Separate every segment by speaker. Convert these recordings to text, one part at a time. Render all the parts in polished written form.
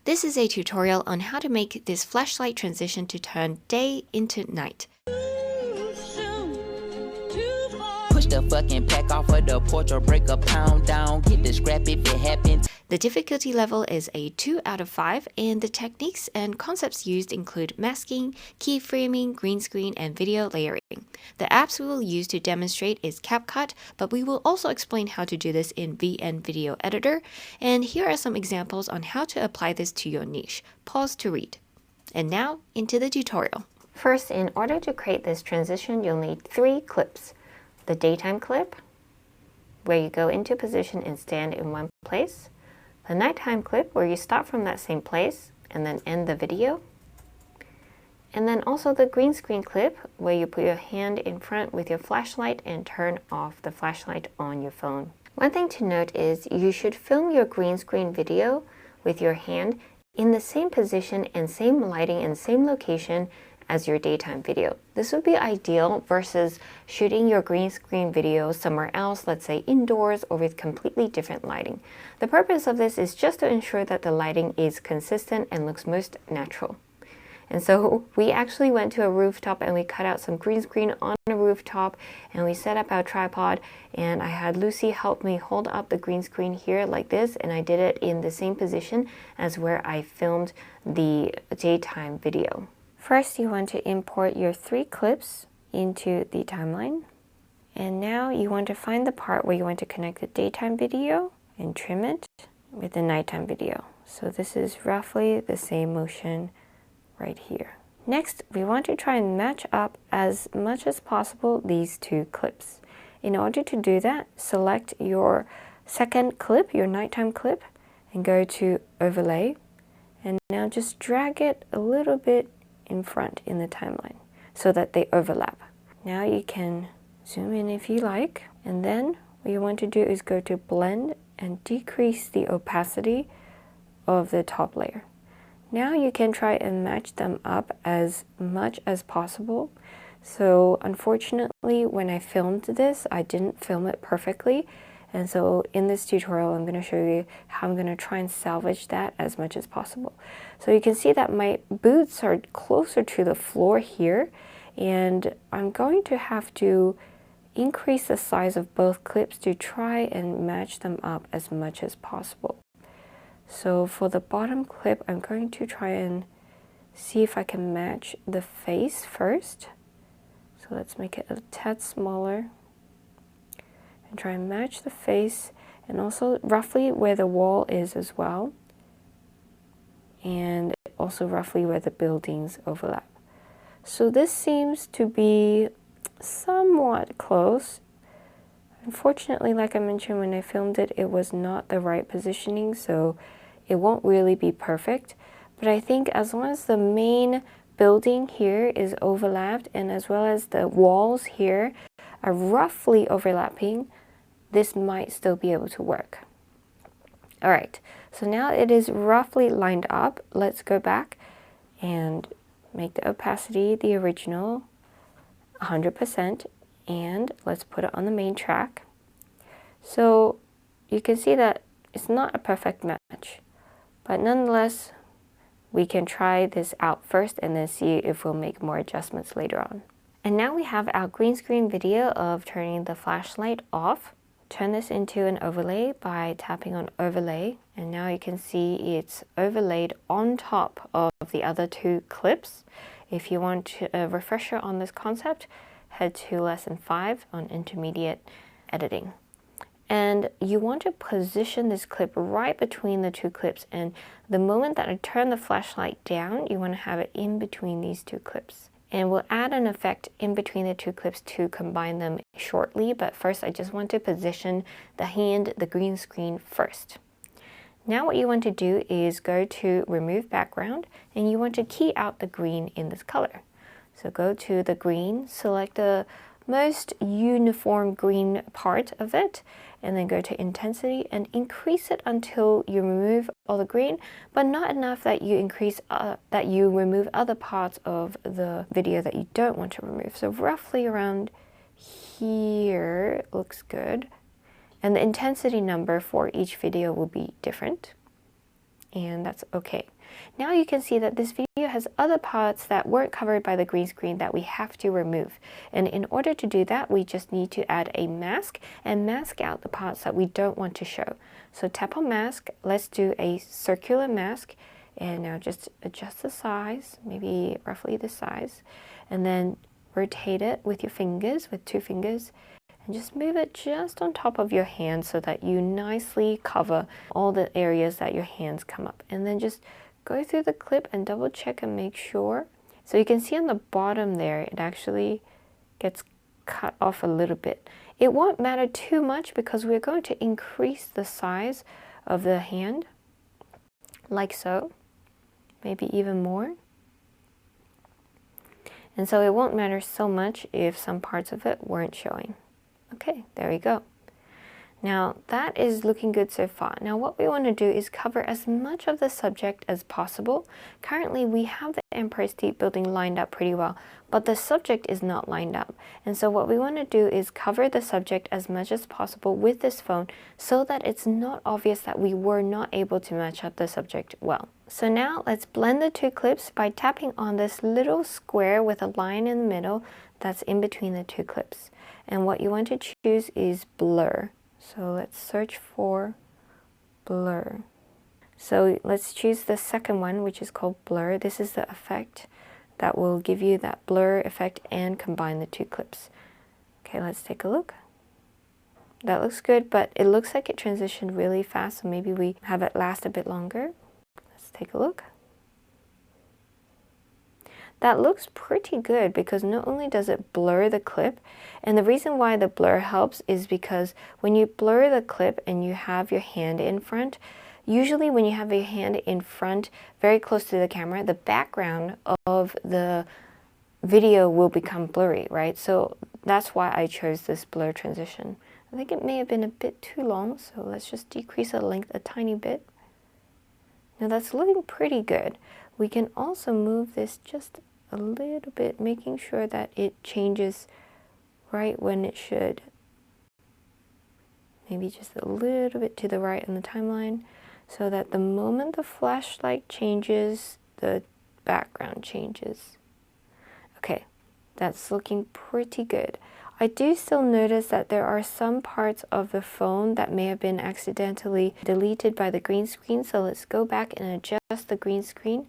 Speaker 1: This is a tutorial on how to make this flashlight transition to turn day into night.
Speaker 2: Push the fucking pack off of the porch or break a pound down. Get the scrap if it happens.
Speaker 1: The difficulty level is a 2 out of 5, and the techniques and concepts used include masking, keyframing, green screen, and video layering. The apps we will use to demonstrate is CapCut, but we will also explain how to do this in VN Video Editor, and here are some examples on how to apply this to your niche. Pause to read. And now, into the tutorial. First, in order to create this transition, you'll need 3 clips. The daytime clip, where you go into position and stand in one place. The nighttime clip, where you start from that same place and then end the video. And then also the green screen clip, where you put your hand in front with your flashlight and turn off the flashlight on your phone. One thing to note is you should film your green screen video with your hand in the same position and same lighting and same location as your daytime video. This would be ideal versus shooting your green screen video somewhere else, let's say indoors or with completely different lighting. The purpose of this is just to ensure that the lighting is consistent and looks most natural. And so we actually went to a rooftop and we cut out some green screen on a rooftop and we set up our tripod, and I had Lucy help me hold up the green screen here like this, and I did it in the same position as where I filmed the daytime video. First, you want to import your 3 clips into the timeline. And now you want to find the part where you want to connect the daytime video and trim it with the nighttime video. So this is roughly the same motion right here. Next, we want to try and match up as much as possible these 2 clips. In order to do that, select your second clip, your nighttime clip, and go to Overlay. And now just drag it a little bit in front in the timeline so that they overlap. Now you can zoom in if you like, and then what you want to do is go to blend and decrease the opacity of the top layer. Now you can try and match them up as much as possible. So unfortunately, when I filmed this, I didn't film it perfectly. And so in this tutorial, I'm going to show you how I'm going to try and salvage that as much as possible. So you can see that my boots are closer to the floor here, and I'm going to have to increase the size of both clips to try and match them up as much as possible. So for the bottom clip, I'm going to try and see if I can match the face first. So let's make it a tad smaller. And try and match the face and also roughly where the wall is as well, and also roughly where the buildings overlap. So this seems to be somewhat close. Unfortunately, like I mentioned, when I filmed it, it was not the right positioning, so it won't really be perfect. But I think as long as the main building here is overlapped and as well as the walls here are roughly overlapping, this might still be able to work. Alright, so now it is roughly lined up. Let's go back and make the opacity the original 100%, and let's put it on the main track. So you can see that it's not a perfect match, but nonetheless we can try this out first and then see if we'll make more adjustments later on. And now we have our green screen video of turning the flashlight off. Turn this into an overlay by tapping on Overlay, and now you can see it's overlaid on top of the other 2 clips. If you want a refresher on this concept, head to Lesson 5 on Intermediate Editing. And you want to position this clip right between the 2 clips, and the moment that I turn the flashlight down, you want to have it in between these 2 clips. And we'll add an effect in between the 2 clips to combine them shortly, but first I just want to position the hand, the green screen first. Now what you want to do is go to Remove Background, and you want to key out the green in this color. So go to the green, select the most uniform green part of it, and then go to intensity and increase it until you remove all the green, but not enough that you remove other parts of the video that you don't want to remove. So roughly around here looks good. And the intensity number for each video will be different. and that's okay. Now you can see that this video has other parts that weren't covered by the green screen that we have to remove. And in order to do that, we just need to add a mask and mask out the parts that we don't want to show. So tap on mask, let's do a circular mask, and now just adjust the size, maybe roughly the size, and then rotate it with your fingers, with 2 fingers, and just move it just on top of your hand so that you nicely cover all the areas that your hands come up. And then just go through the clip and double check and make sure. So you can see on the bottom there, it actually gets cut off a little bit. It won't matter too much because we're going to increase the size of the hand, like so, maybe even more. And so it won't matter so much if some parts of it weren't showing. Okay, there we go. Now that is looking good so far. Now what we want to do is cover as much of the subject as possible. Currently we have the Empire State Building lined up pretty well, but the subject is not lined up. And so what we want to do is cover the subject as much as possible with this phone so that it's not obvious that we were not able to match up the subject well. So now let's blend the 2 clips by tapping on this little square with a line in the middle that's in between the 2 clips. And what you want to choose is blur. So let's search for blur. So let's choose the second one, which is called blur. This is the effect that will give you that blur effect and combine the 2 clips. Okay, let's take a look. That looks good, but it looks like it transitioned really fast, so maybe we have it last a bit longer. Let's take a look. That looks pretty good because not only does it blur the clip, and the reason why the blur helps is because when you blur the clip and you have your hand in front, usually when you have your hand in front very close to the camera, the background of the video will become blurry, right? So that's why I chose this blur transition. I think it may have been a bit too long, so let's just decrease the length a tiny bit. Now that's looking pretty good. We can also move this just a little bit, making sure that it changes right when it should. Maybe just a little bit to the right in the timeline so that the moment the flashlight changes, the background changes. Okay, that's looking pretty good. I do still notice that there are some parts of the phone that may have been accidentally deleted by the green screen, so let's go back and adjust the green screen.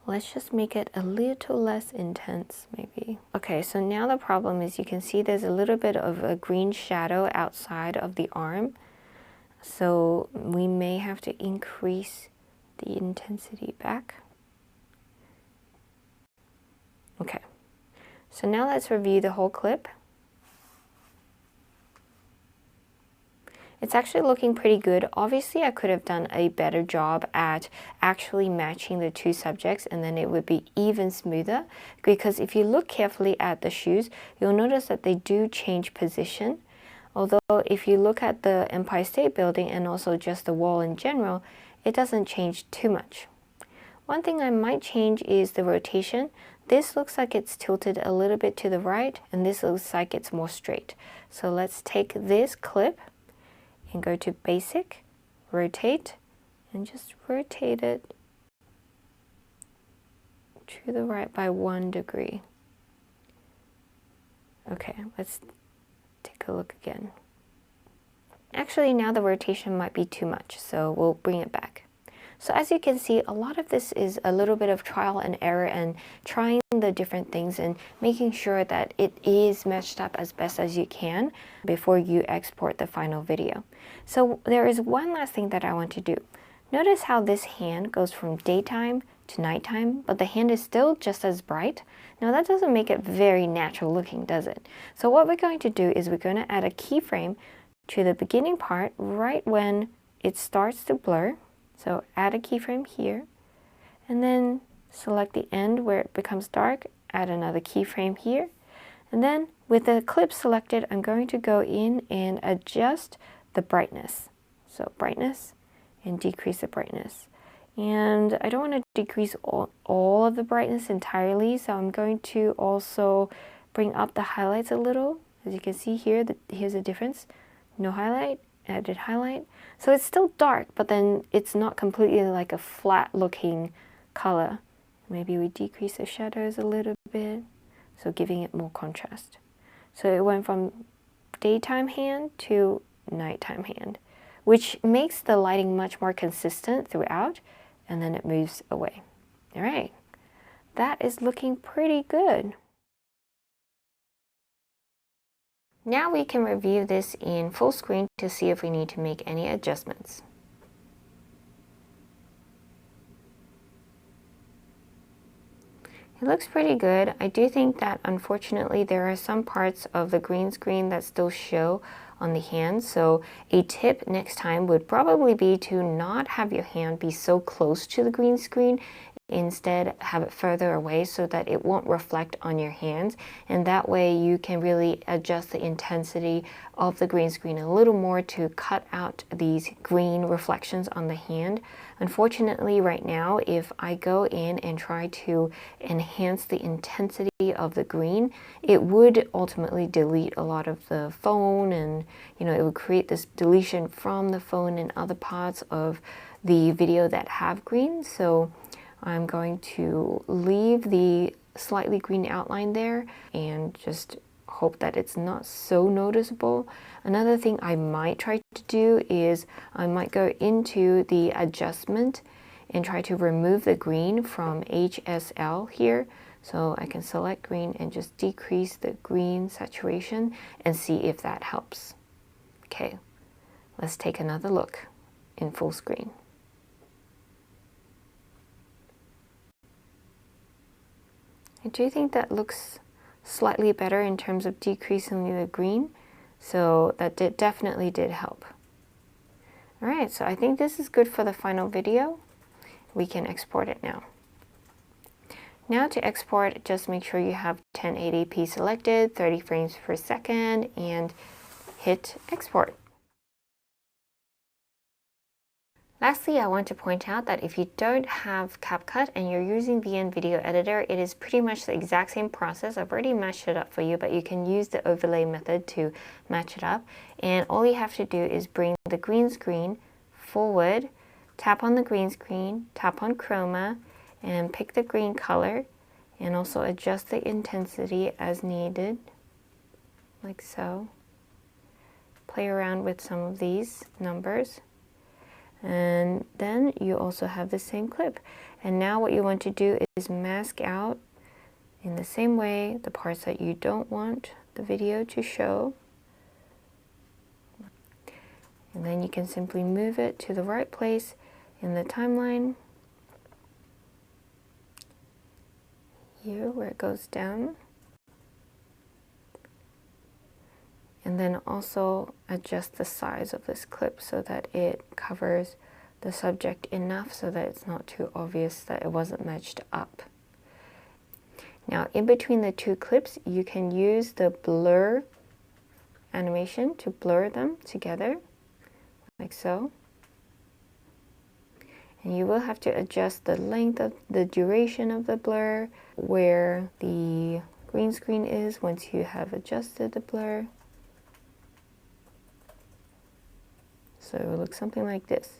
Speaker 1: Let's just make it a little less intense, maybe. Okay, so now the problem is you can see there's a little bit of a green shadow outside of the arm. So we may have to increase the intensity back. Okay, so now let's review the whole clip. It's actually looking pretty good. Obviously, I could have done a better job at actually matching the 2 subjects, and then it would be even smoother. Because if you look carefully at the shoes, you'll notice that they do change position. Although if you look at the Empire State Building and also just the wall in general, it doesn't change too much. One thing I might change is the rotation. This looks like it's tilted a little bit to the right, and this looks like it's more straight. So let's take this clip and go to basic, rotate, and just rotate it to the right by 1 degree. Okay, let's take a look again. Actually, now the rotation might be too much, so we'll bring it back. So as you can see, a lot of this is a little bit of trial and error and trying the different things and making sure that it is matched up as best as you can before you export the final video. So there is one last thing that I want to do. Notice how this hand goes from daytime to nighttime, but the hand is still just as bright. Now that doesn't make it very natural looking, does it? So what we're going to do is we're going to add a keyframe to the beginning part right when it starts to blur. So add a keyframe here, and then select the end where it becomes dark, add another keyframe here, and then with the clip selected, I'm going to go in and adjust the brightness. So brightness and decrease the brightness. And I don't want to decrease all of the brightness entirely, so I'm going to also bring up the highlights a little. As you can see here, here's a difference. No highlight added highlight. So it's still dark, but then it's not completely like a flat looking color. Maybe we decrease the shadows a little bit, so giving it more contrast. So it went from daytime hand to nighttime hand, which makes the lighting much more consistent throughout, and then it moves away. All right, that is looking pretty good. Now we can review this in full screen to see if we need to make any adjustments. It looks pretty good. I do think that unfortunately there are some parts of the green screen that still show on the hand, so a tip next time would probably be to not have your hand be so close to the green screen. Instead, have it further away so that it won't reflect on your hands, and that way you can really adjust the intensity of the green screen a little more to cut out these green reflections on the hand. Unfortunately, right now, if I go in and try to enhance the intensity of the green, it would ultimately delete a lot of the phone, and it would create this deletion from the phone and other parts of the video that have green. So I'm going to leave the slightly green outline there and just hope that it's not so noticeable. Another thing I might try to do is I might go into the adjustment and try to remove the green from HSL here. So I can select green and just decrease the green saturation and see if that helps. Okay, let's take another look in full screen. I do think that looks slightly better in terms of decreasing the green, so that definitely did help. All right, so I think this is good for the final video. We can export it now. Now to export, just make sure you have 1080p selected, 30 frames per second, and hit export. Lastly, I want to point out that if you don't have CapCut and you're using VN Video Editor, it is pretty much the exact same process. I've already matched it up for you, but you can use the overlay method to match it up. And all you have to do is bring the green screen forward, tap on the green screen, tap on Chroma, and pick the green color, and also adjust the intensity as needed, like so. Play around with some of these numbers. And then you also have the same clip. And now what you want to do is mask out in the same way the parts that you don't want the video to show. And then you can simply move it to the right place in the timeline. Here where it goes down. And then also adjust the size of this clip so that it covers the subject enough so that it's not too obvious that it wasn't matched up. Now, in between the two clips, you can use the blur animation to blur them together, like so. And you will have to adjust the length of the duration of the blur, where the green screen is once you have adjusted the blur. So it will look something like this,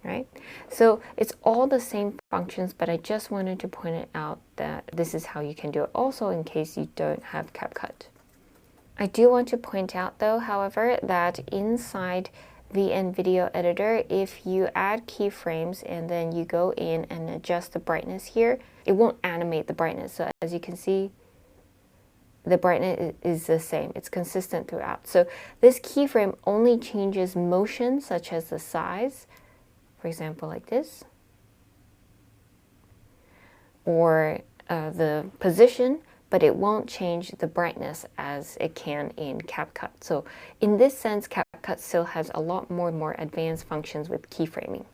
Speaker 1: right? So it's all the same functions, but I just wanted to point it out that this is how you can do it also in case you don't have CapCut. I do want to point out though, however, that inside VN Video Editor, if you add keyframes and then you go in and adjust the brightness here, it won't animate the brightness. So as you can see, the brightness is the same. It's consistent throughout. So this keyframe only changes motion, such as the size, for example, like this, or the position, but it won't change the brightness as it can in CapCut. So in this sense, CapCut still has a lot more advanced functions with keyframing.